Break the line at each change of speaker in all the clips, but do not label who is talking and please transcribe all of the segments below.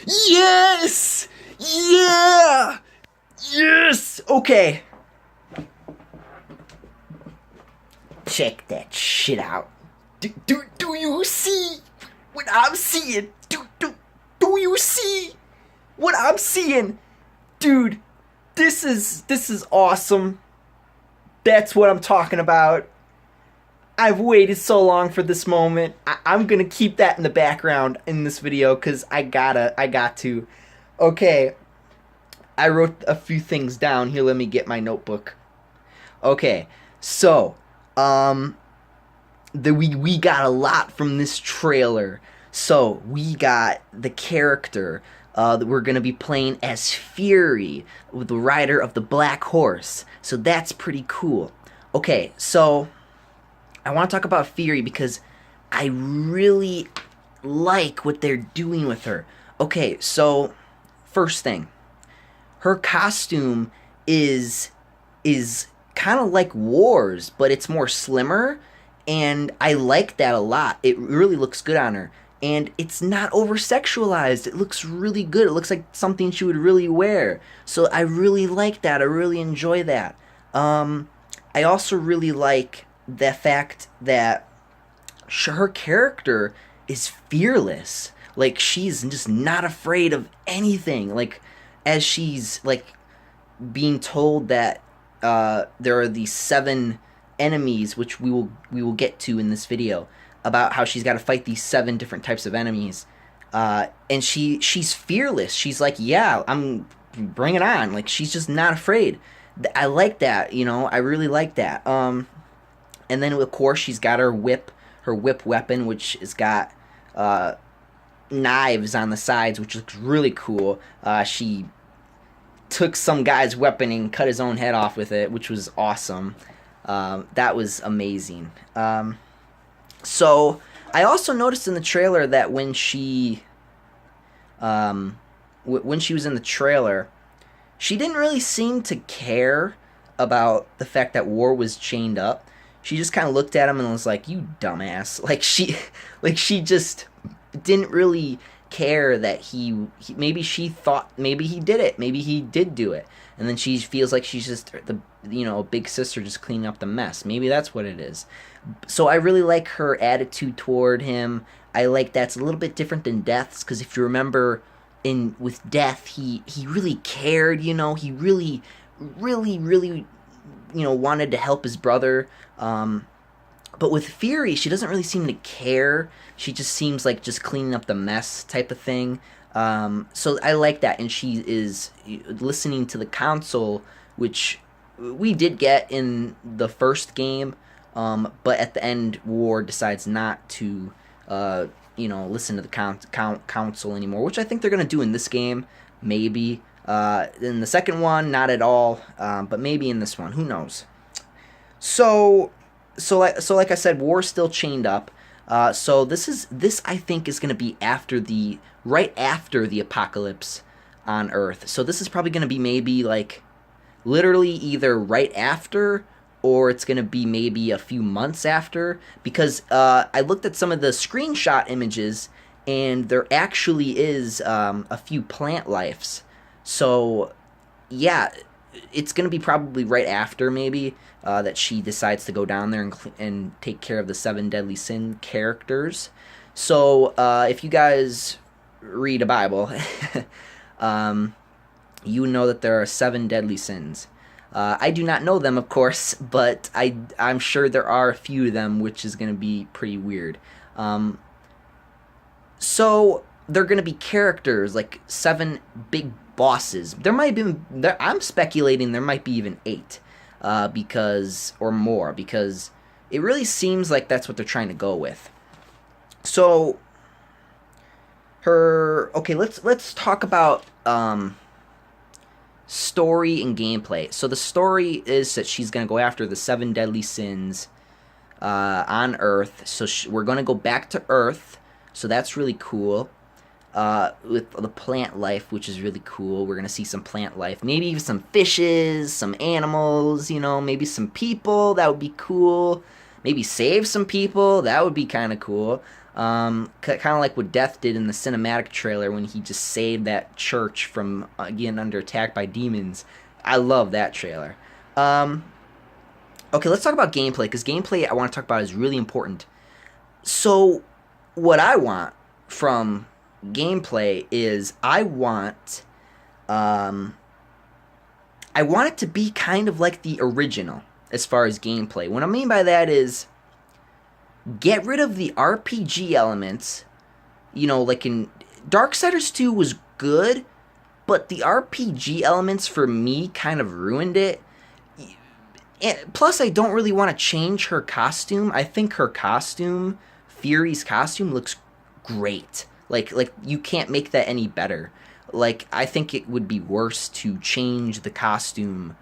Yes! Yeah! Yes! Okay. Check that shit out. Do you see what I'm seeing? Do you see what I'm seeing? Dude, this is awesome. That's what I'm talking about. I've waited so long for this moment. I'm gonna keep that in the background in this video because I got to. Okay, I wrote a few things down here. Let me get my notebook. Okay, so we got a lot from this trailer. So we got the character that we're gonna be playing as Fury, the rider of the Black Horse. So that's pretty cool. Okay, so I want to talk about Fury because I really like what they're doing with her. Okay, so first thing, her costume is kind of like War's, but it's more slimmer, and I like that a lot. It really looks good on her, and it's not over sexualized. It looks really good. It looks like something she would really wear. So I really like that. I really enjoy that. I also really like the fact that her character is fearless. Like, she's just not afraid of anything. Like, as she's like being told that there are these 7 enemies, which we will get to in this video, about how she's got to fight these 7 different types of enemies, and she's fearless. She's like, yeah, I'm bring it on. Like, she's just not afraid. I like that, you know. I really like that. And then of course she's got her whip weapon, which has got knives on the sides, which looks really cool. She took some guy's weapon and cut his own head off with it, which was awesome. That was amazing. So I also noticed in the trailer that when she was in the trailer, she didn't really seem to care about the fact that War was chained up. She just kind of looked at him and was like, "You dumbass!" Like she just didn't really care that he maybe she thought maybe he did it, maybe he did do it, and then she feels like she's just the big sister just cleaning up the mess. Maybe that's what it is. So I really like her attitude toward him. I like that's a little bit different than Death's, because if you remember, with Death, he really cared. He really wanted to help his brother. But with Fury, she doesn't really seem to care. She just seems like just cleaning up the mess type of thing. So I like that, and she is listening to the council, which we did get in the first game. But at the end, War decides not to, listen to the council anymore, which I think they're gonna do in this game, maybe. In the second one, not at all, but maybe in this one. Who knows? So like I said, War's still chained up. So this I think is gonna be right after the apocalypse on Earth. So this is probably gonna be maybe like literally either right after, or it's going to be maybe a few months after, because I looked at some of the screenshot images, and there actually is a few plant lives. So, yeah, it's going to be probably right after, maybe, that she decides to go down there and take care of the 7 deadly sin characters. So, if you guys read a Bible, you know that there are 7 deadly sins. I do not know them, of course, but I'm sure there are a few of them, which is going to be pretty weird. So they're going to be characters, like 7 big bosses. There might be, I'm speculating there might be even 8, or more, because it really seems like that's what they're trying to go with. So let's talk about story and gameplay. So the story is that she's going to go after the 7 deadly sins on Earth. So we're going to go back to Earth. So that's really cool. With the plant life, which is really cool. We're going to see some plant life. Maybe even some fishes, some animals, maybe some people. That would be cool. maybe save some people. That would be kind of cool. Kind of like what Death did in the cinematic trailer when he just saved that church from getting under attack by demons. I love that trailer. Okay, let's talk about gameplay, because gameplay I want to talk about is really important. So, what I want from gameplay is I want it to be kind of like the original as far as gameplay. What I mean by that is get rid of the RPG elements. You know, like in Darksiders 2 was good, but the RPG elements for me kind of ruined it. And plus, I don't really want to change her costume. I think her costume, Fury's costume, looks great. Like you can't make that any better. Like, I think it would be worse to change the costume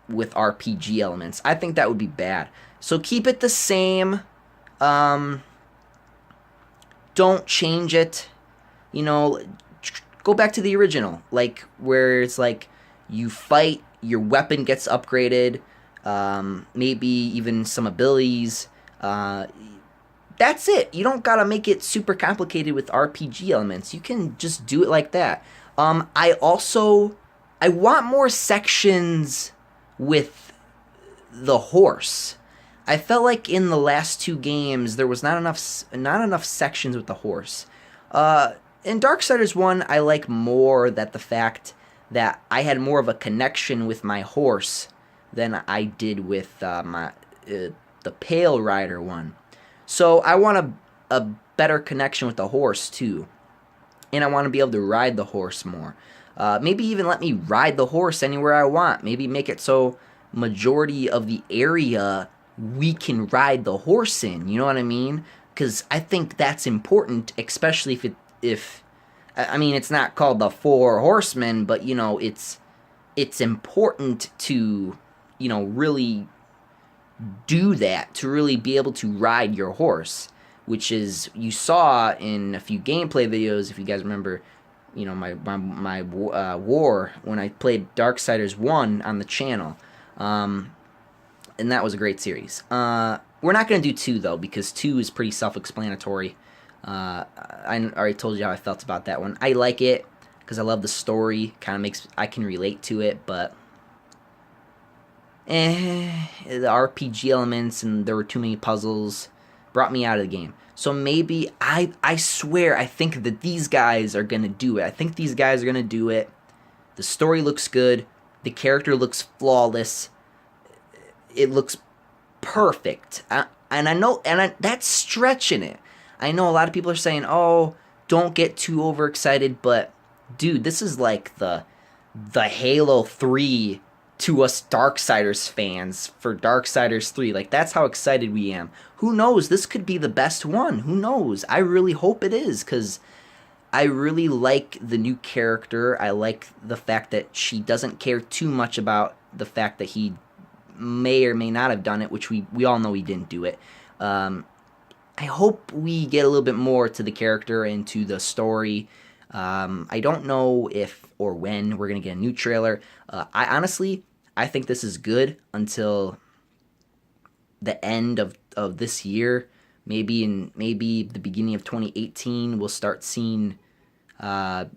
with RPG elements. I think that would be bad. So keep it the same. Don't change it. You know, go back to the original. Like, where it's like you fight, your weapon gets upgraded, maybe even some abilities. That's it. You don't gotta make it super complicated with RPG elements. You can just do it like that. I want more sections with the horse. I felt like in the last 2 games there was not enough sections with the horse. In Darksiders 1, I like more that the fact that I had more of a connection with my horse than I did with the Pale Rider one. So I want a better connection with the horse too. And I want to be able to ride the horse more. Maybe even let me ride the horse anywhere I want. Maybe make it so majority of the area we can ride the horse in. You know what I mean? Because I think that's important, especially if I mean, it's not called the 4 Horsemen, but you know, it's important to, you know, really do that, to really be able to ride your horse, which is, you saw in a few gameplay videos, if you guys remember, you know, my war when I played Darksiders 1 on the channel, and that was a great series. We're not going to do 2 though, because 2 is pretty self-explanatory. I already told you how I felt about that one. I like it because I love the story, kind of I can relate to it, but the RPG elements and there were too many puzzles brought me out of the game. So maybe, I swear, I think that these guys are going to do it. I think these guys are going to do it. The story looks good. The character looks flawless. It looks perfect. And I know, that's stretching it. I know a lot of people are saying, oh, don't get too overexcited, but dude, this is like the Halo 3 to us Darksiders fans for Darksiders 3. Like, that's how excited we am. Who knows? This could be the best one. Who knows? I really hope it is, because I really like the new character. I like the fact that she doesn't care too much about the fact that he may or may not have done it, which we all know he didn't do it. I hope we get a little bit more to the character and to the story. I don't know if or when we're going to get a new trailer. I think this is good until the end of this year. Maybe the beginning of 2018 we'll start seeing I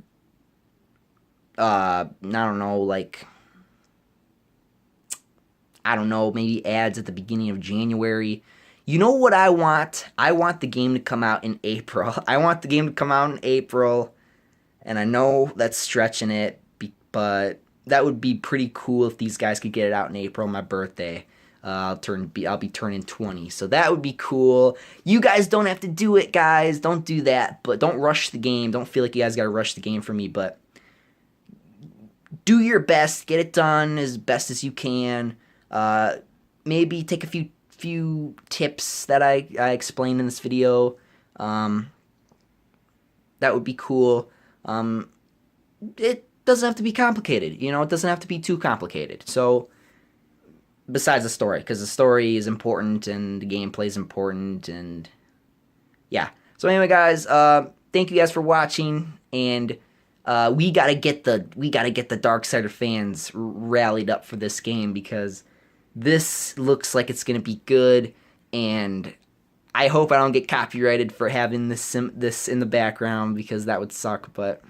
don't know, like, I don't know, maybe ads at the beginning of January. You know what I want? I want the game to come out in April. I want the game to come out in April, and I know that's stretching it, but that would be pretty cool if these guys could get it out in April, my birthday. I'll be turning 20, so that would be cool. You guys don't have to do it, guys. Don't do that, but don't rush the game. Don't feel like you guys gotta rush the game for me, but do your best. Get it done as best as you can. Maybe take a few tips that I explained in this video. That would be cool. It doesn't have to be complicated, you know, it doesn't have to be too complicated. So, besides the story, because the story is important and the gameplay is important, and yeah. So anyway, guys, thank you guys for watching, and we gotta get the Darksider fans rallied up for this game, because this looks like it's gonna be good, and I hope I don't get copyrighted for having this in the background, because that would suck. But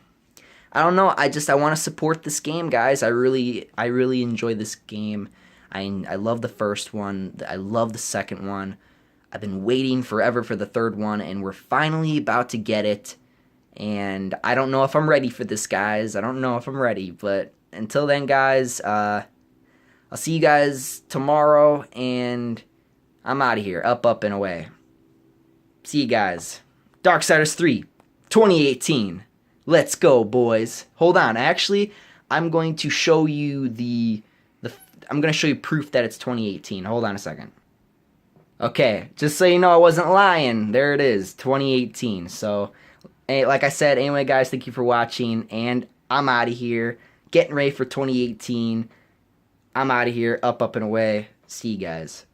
I don't know. I want to support this game, guys. I really enjoy this game. I love the first one. I love the second one. I've been waiting forever for the third one, and we're finally about to get it. And I don't know if I'm ready for this, guys. I don't know if I'm ready. But until then, guys, I'll see you guys tomorrow, and I'm out of here. Up, up, and away. See you guys. Darksiders 3, 2018. Let's go, boys. Hold on. Actually, I'm going to show you I'm going to show you proof that it's 2018. Hold on a second. Okay, just so you know I wasn't lying. There it is, 2018. So, like I said, anyway, guys, thank you for watching, and I'm out of here. Getting ready for 2018. I'm out of here. Up, up, and away. See you guys.